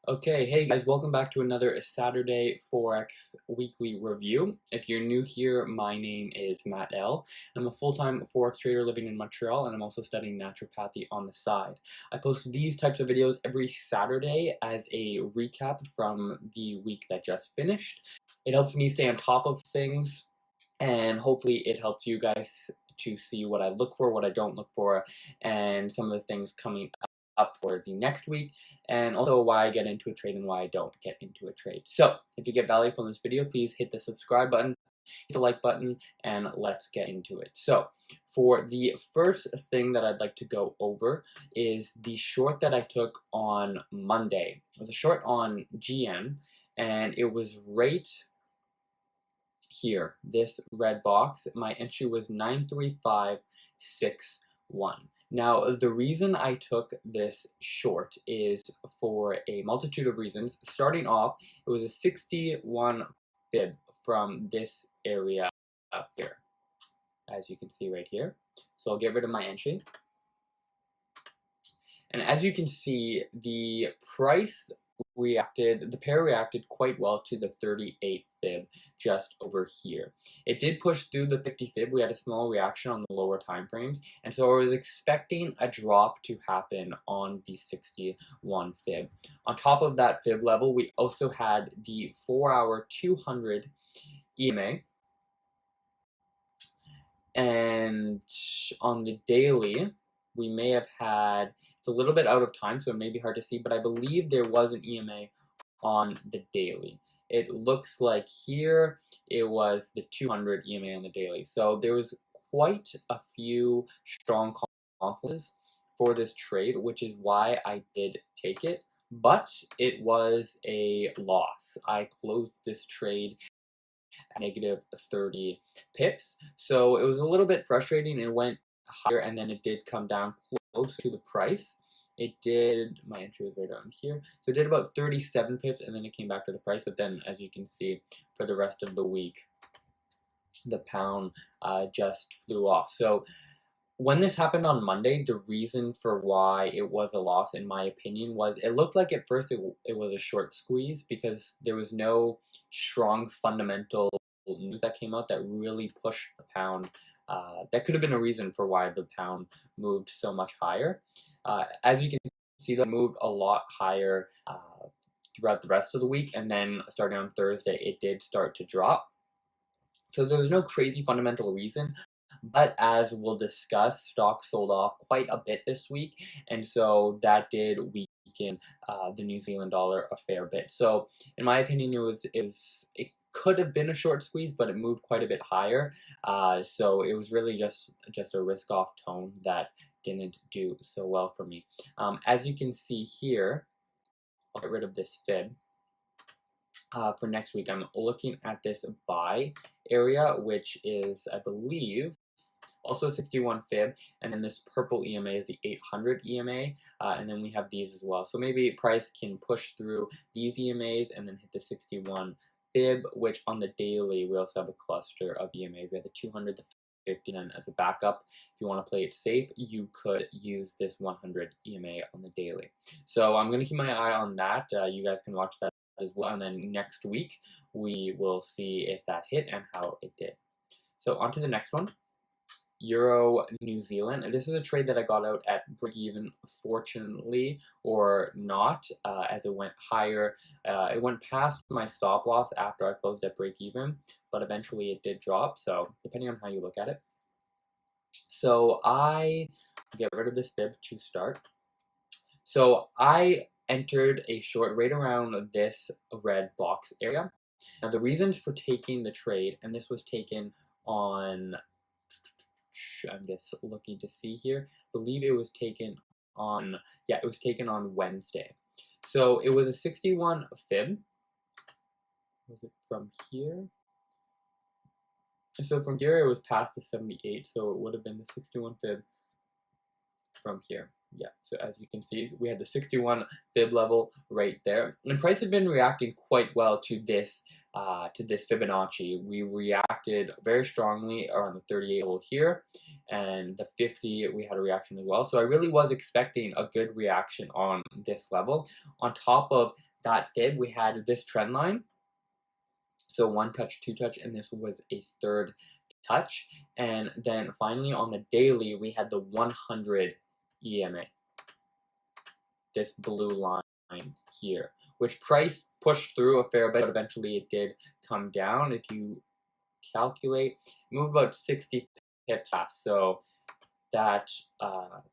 Okay, hey guys, welcome back to another Saturday Forex weekly review. If you're new here, my name is Matt L. I'm a full-time Forex trader living in Montreal, and I'm also studying naturopathy on the side. I post these types of videos every Saturday as a recap from the week that just finished. It helps me stay on top of things, and hopefully it helps you guys to see what I look for, what I don't look for, and some of the things coming up for the next week, and also why I get into a trade and why I don't get into a trade. So if you get value from this video, please hit the subscribe button, hit the like button, and let's get into it. So for the first thing that I'd like to go over is the short that I took on Monday. It was a short on GM, and it was right here, this red box. My entry was 93561. Now, the reason I took this short is for a multitude of reasons. Starting off, it was a 61 fib from this area up here, as you can see right here. So I'll get rid of my entry. And as you can see, the pair reacted quite well to the 38 fib just over here. It did push through the 50 fib. We had a small reaction on the lower time frames, and so I was expecting a drop to happen on the 61 fib. On top of that fib level, we also had the 4-hour 200 EMA, and on the daily, we may have had, it's a little bit out of time, so it may be hard to see, but I believe there was an EMA on the daily. It looks like here it was the 200 EMA on the daily. So there was quite a few strong confluences for this trade, which is why I did take it, but it was a loss. I closed this trade negative 30 pips. So it was a little bit frustrating. It went higher and then it did come down close to the price. It did, my entry was right down here, so it did about 37 pips and then it came back to the price. But then, as you can see, for the rest of the week, the pound just flew off. So when this happened on Monday, the reason for why it was a loss, in my opinion, was it looked like at first it was a short squeeze because there was no strong fundamental news that came out that really pushed the pound. That could have been a reason for why the pound moved so much higher. As you can see, that moved a lot higher throughout the rest of the week, and then starting on Thursday, it did start to drop. So there was no crazy fundamental reason, but as we'll discuss, stocks sold off quite a bit this week, and so that did weaken the New Zealand dollar a fair bit. So in my opinion, it could have been a short squeeze, but it moved quite a bit higher. So it was really just a risk-off tone that didn't do so well for me. As you can see here, I'll get rid of this fib. For next week, I'm looking at this buy area, which is, I believe, also a 61 fib, and then this purple EMA is the 800 EMA, and then we have these as well. So maybe price can push through these EMAs and then hit the 61 fib, which on the daily, we also have a cluster of EMAs. We have the 200, the 50, and as a backup, if you want to play it safe, you could use this 100 EMA on the daily. So I'm going to keep my eye on that. You guys can watch that as well, and then next week we will see if that hit and how it did. So on to the next one, Euro New Zealand, and this is a trade that I got out at break even, fortunately or not, as it went higher. It went past my stop loss after I closed at break even, but eventually it did drop, so depending on how you look at it. So I get rid of this fib to start. So I entered a short right around this red box area. Now the reasons for taking the trade, and this was taken on, I'm just looking to see here, I believe it was taken on, yeah, it was taken on Wednesday. So it was a 61 fib. Was it from here? So from here it was past the 78, so it would have been the 61 fib from here. Yeah, so as you can see, we had the 61 fib level right there, and price had been reacting quite well to this Fibonacci. We reacted very strongly around the 38 level here, and the 50 we had a reaction as well. So I really was expecting a good reaction on this level, on top of that fib, we had this trend line. So 1 touch, 2 touch, and this was a 3rd touch. And then finally on the daily, we had the 100 EMA, this blue line here, which price pushed through a fair bit, but eventually it did come down. If you calculate, moved about 60 pips fast. So that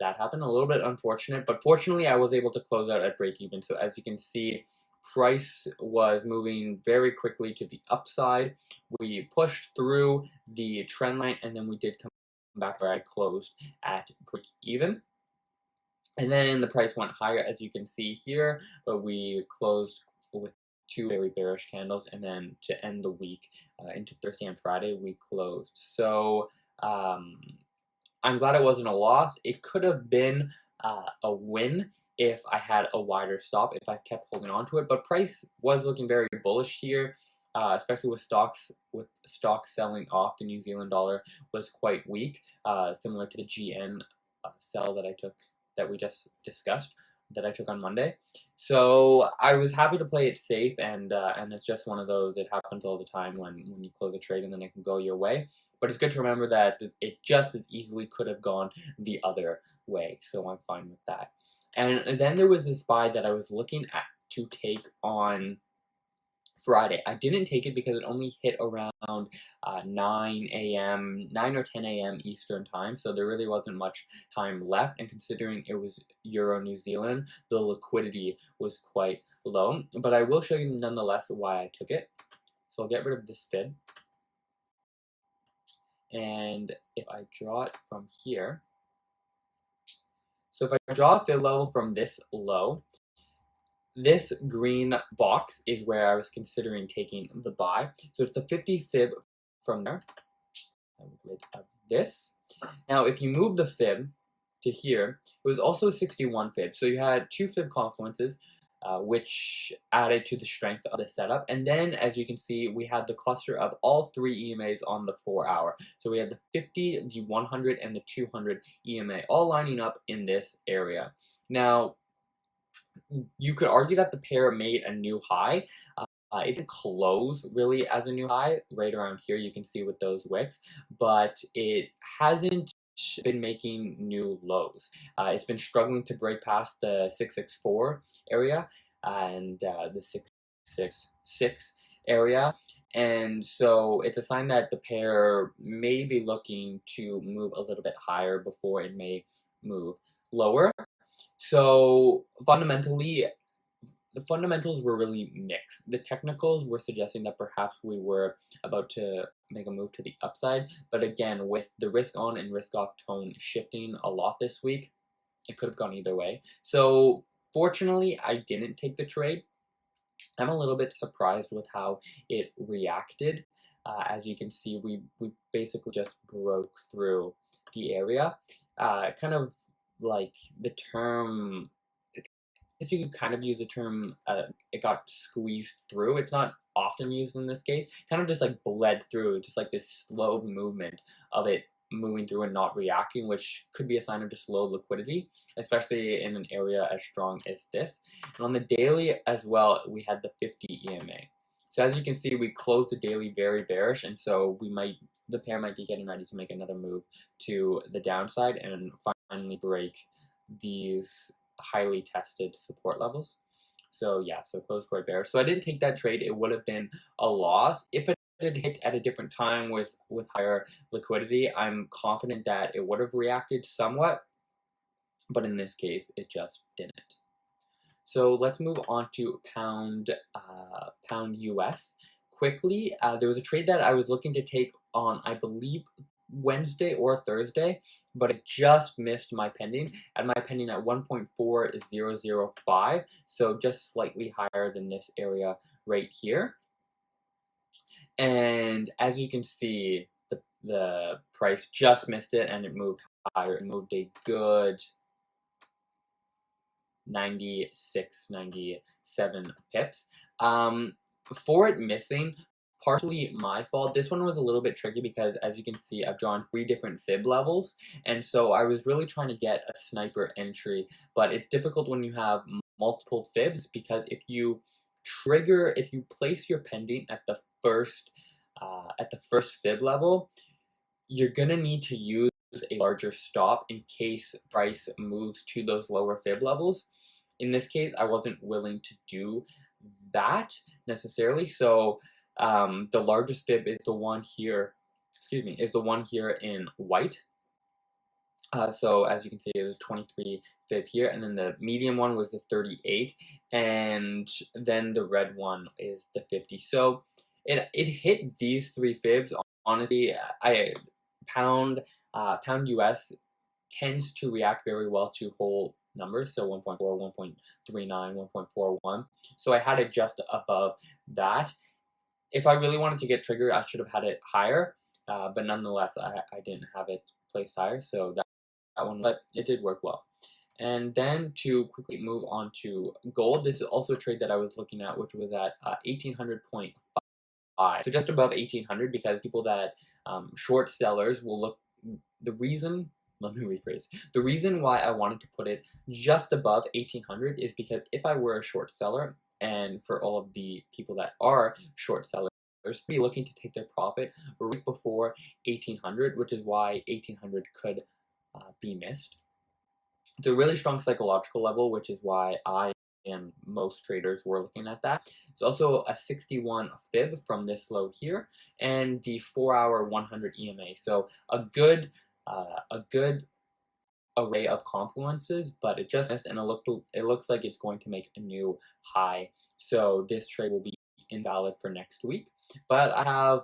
happened. A little bit unfortunate, but fortunately I was able to close out at break even. So as you can see, price was moving very quickly to the upside. We pushed through the trend line, and then we did come back where I closed at break even. And then the price went higher, as you can see here, but we closed with 2 very bearish candles, and then to end the week into Thursday and Friday, we closed. So I'm glad it wasn't a loss. It could have been a win if I had a wider stop, if I kept holding on to it. But price was looking very bullish here, especially with stocks selling off. The New Zealand dollar was quite weak, similar to the GN sell that we just discussed, that I took on Monday. So I was happy to play it safe, and it's just one of those, it happens all the time when you close a trade and then it can go your way. But it's good to remember that it just as easily could have gone the other way, so I'm fine with that. And then there was this buy that I was looking at to take on Friday. I didn't take it because it only hit around 9 or 10 a.m. Eastern time, so there really wasn't much time left, and considering it was Euro New Zealand, the liquidity was quite low. But I will show you nonetheless why I took it. So I'll get rid of this fib, and if I draw it from here, so if I draw a fib level from this low, this green box is where I was considering taking the buy. So it's the 50 fib from there. I would rid of this. Now, if you move the fib to here, it was also 61 fib. So you had 2 fib confluences, which added to the strength of the setup. And then, as you can see, we had the cluster of all 3 EMAs on the 4-hour. So we had the 50, the 100, and the 200 EMA all lining up in this area. Now, you could argue that the pair made a new high. It didn't close really as a new high right around here, you can see with those wicks, but it hasn't been making new lows. It's been struggling to break past the 664 area and the 666 area, and so it's a sign that the pair may be looking to move a little bit higher before it may move lower. So fundamentally, the fundamentals were really mixed. The technicals were suggesting that perhaps we were about to make a move to the upside, but again, with the risk on and risk off tone shifting a lot this week, it could have gone either way. So fortunately, I didn't take the trade. I'm a little bit surprised with how it reacted. As you can see, we basically just broke through the area. Kind of like the term, I guess you could kind of use the term, it got squeezed through. It's not often used in this case. Kind of just like bled through, just like this slow movement of it moving through and not reacting, which could be a sign of just low liquidity, especially in an area as strong as this. And on the daily as well, we had the 50 EMA. So as you can see, we closed the daily very bearish, and so the pair might be getting ready to make another move to the downside and finally break these highly tested support levels. So yeah, so closed quite bearish. So I didn't take that trade. It would have been a loss. If it had hit at a different time with higher liquidity, I'm confident that it would have reacted somewhat, but in this case, it just didn't. So let's move on to pound US quickly. There was a trade that I was looking to take on, I believe, Wednesday or Thursday, but it just missed my pending. At my pending at 1.4005, so just slightly higher than this area right here. And as you can see, the price just missed it, and it moved higher. It moved a good 96, 97 pips. For it missing, partially my fault. This one was a little bit tricky because, as you can see, I've drawn 3 different fib levels, and so I was really trying to get a sniper entry, but it's difficult when you have multiple fibs, because if you place your pending at the first fib level, you're gonna need to use a larger stop in case price moves to those lower fib levels. In this case, I wasn't willing to do that necessarily, so the largest fib is the one here, is the one here in white. So as you can see, there's a 23 fib here, and then the medium one was the 38, and then the red one is the 50. So it hit these 3 fibs. Honestly, pound US tends to react very well to whole numbers, so 1.4, 1.39, 1.41. So I had it just above that. If I really wanted to get triggered, I should have had it higher, but nonetheless, I didn't have it placed higher, so that one, but it did work well. And then to quickly move on to gold, this is also a trade that I was looking at, which was at 1800.5, so just above 1800, because people that short sellers will look. Let me rephrase. The reason why I wanted to put it just above 1800 is because if I were a short seller, and for all of the people that are short sellers, be looking to take their profit right before 1800, which is why 1800 could be missed. It's a really strong psychological level, which is why I and most traders were looking at that. It's also a 61 fib from this low here, and the 4-hour 100 EMA. So a good array of confluences, but it just missed, and it looks like it's going to make a new high. So this trade will be invalid for next week. But I have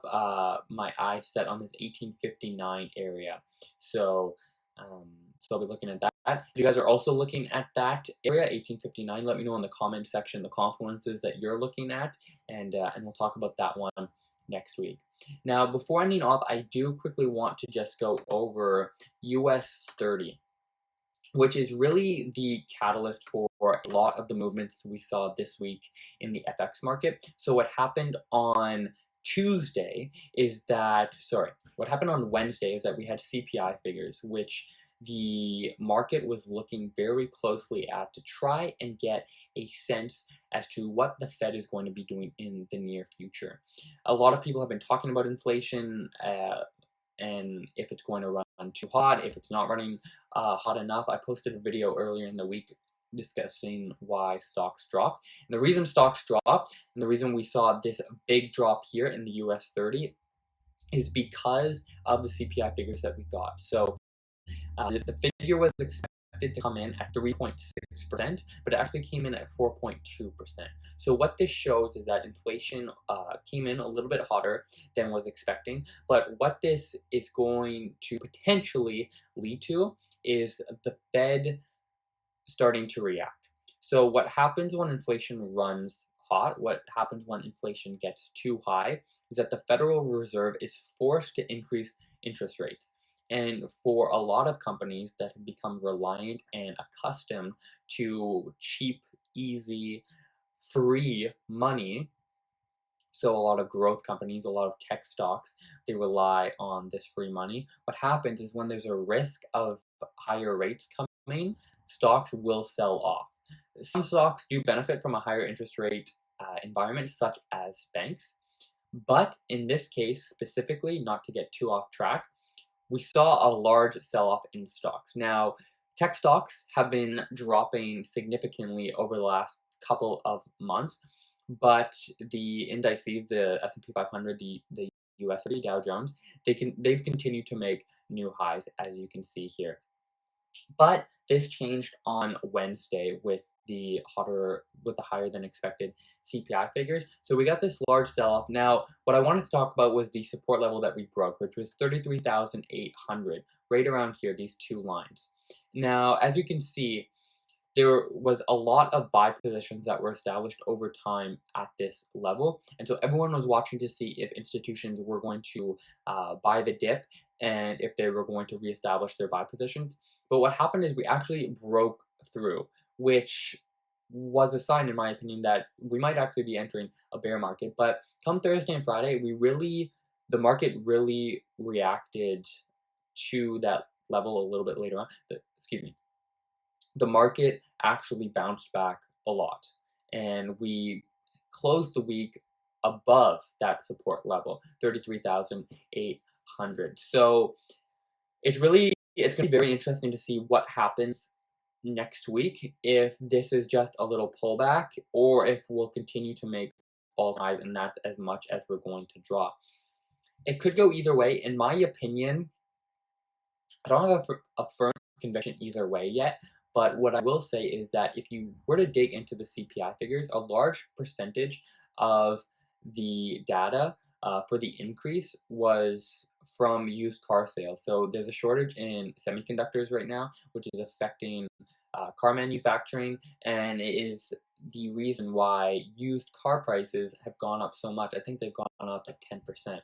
my eye set on this 1859 area. So I'll be looking at that. If you guys are also looking at that area, 1859, let me know in the comment section the confluences that you're looking at, and we'll talk about that one next week. Now, before ending off, I do quickly want to just go over US 30, which is really the catalyst for a lot of the movements we saw this week in the FX market. So what happened on Tuesday is that, what happened on Wednesday is that we had CPI figures, which the market was looking very closely at to try and get a sense as to what the Fed is going to be doing in the near future. A lot of people have been talking about inflation, and if it's going to run too hot, if it's not running hot enough. I posted a video earlier in the week discussing why stocks dropped. And the reason stocks dropped, and the reason we saw this big drop here in the US 30, is because of the CPI figures that we got. So the figure was expected to come in at 3.6%, but it actually came in at 4.2%. So what this shows is that inflation came in a little bit hotter than was expecting, but what this is going to potentially lead to is the Fed starting to react. So what happens when inflation runs hot, what happens when inflation gets too high, is that the Federal Reserve is forced to increase interest rates. And for a lot of companies that have become reliant and accustomed to cheap, easy, free money, so a lot of growth companies, a lot of tech stocks, they rely on this free money. What happens is when there's a risk of higher rates coming, stocks will sell off. Some stocks do benefit from a higher interest rate environment, such as banks. But in this case, specifically, not to get too off track, we saw a large sell-off in stocks. Now, tech stocks have been dropping significantly over the last couple of months, but the indices, the S&P 500, the US Dow Jones, they've continued to make new highs, as you can see here. But this changed on Wednesday with the higher than expected CPI figures. So we got this large sell-off. Now, what I wanted to talk about was the support level that we broke, which was 33,800, right around here, these two lines. Now, as you can see, there was a lot of buy positions that were established over time at this level. And so everyone was watching to see if institutions were going to buy the dip and if they were going to reestablish their buy positions. But what happened is we actually broke through, which was a sign, in my opinion, that we might actually be entering a bear market. But come Thursday and Friday, the market really reacted to that level a little bit later on. The market actually bounced back a lot, and we closed the week above that support level, 33,800. So it's going to be very interesting to see what happens next week, if this is just a little pullback or if we'll continue to make all highs and that's as much as we're going to drop. It could go either way. In my opinion, I don't have a firm conviction either way yet, but what I will say is that if you were to dig into the CPI figures, a large percentage of the data for the increase was from used car sales. So there's a shortage in semiconductors right now, which is affecting car manufacturing, and it is the reason why used car prices have gone up so much. I think they've gone up like 10%.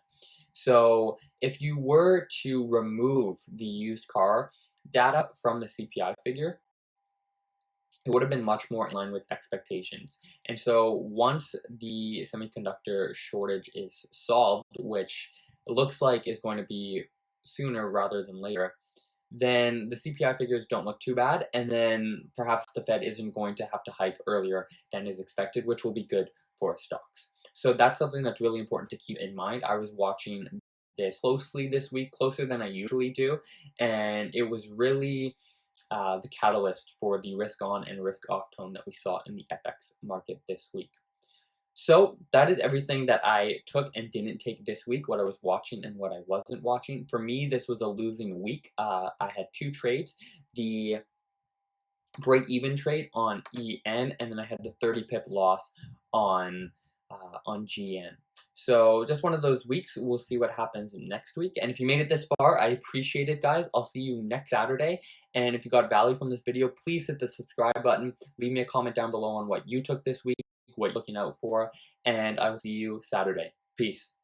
So if you were to remove the used car data from the CPI figure, it would have been much more in line with expectations. And so once the semiconductor shortage is solved, which it looks like is going to be sooner rather than later, then the CPI figures don't look too bad, and then perhaps the Fed isn't going to have to hike earlier than is expected, which will be good for stocks. So that's something that's really important to keep in mind. I was watching this closely this week, closer than I usually do, and it was really the catalyst for the risk on and risk off tone that we saw in the FX market this week. So that is everything that I took and didn't take this week, what I was watching and what I wasn't watching. For me, this was a losing week. I had two trades, the break-even trade on EN, and then I had the 30 pip loss on GN. So just one of those weeks. We'll see what happens next week. And if you made it this far, I appreciate it, guys. I'll see you next Saturday. And if you got value from this video, please hit the subscribe button. Leave me a comment down below on what you took this week, what you're looking out for, and I will see you Saturday. Peace.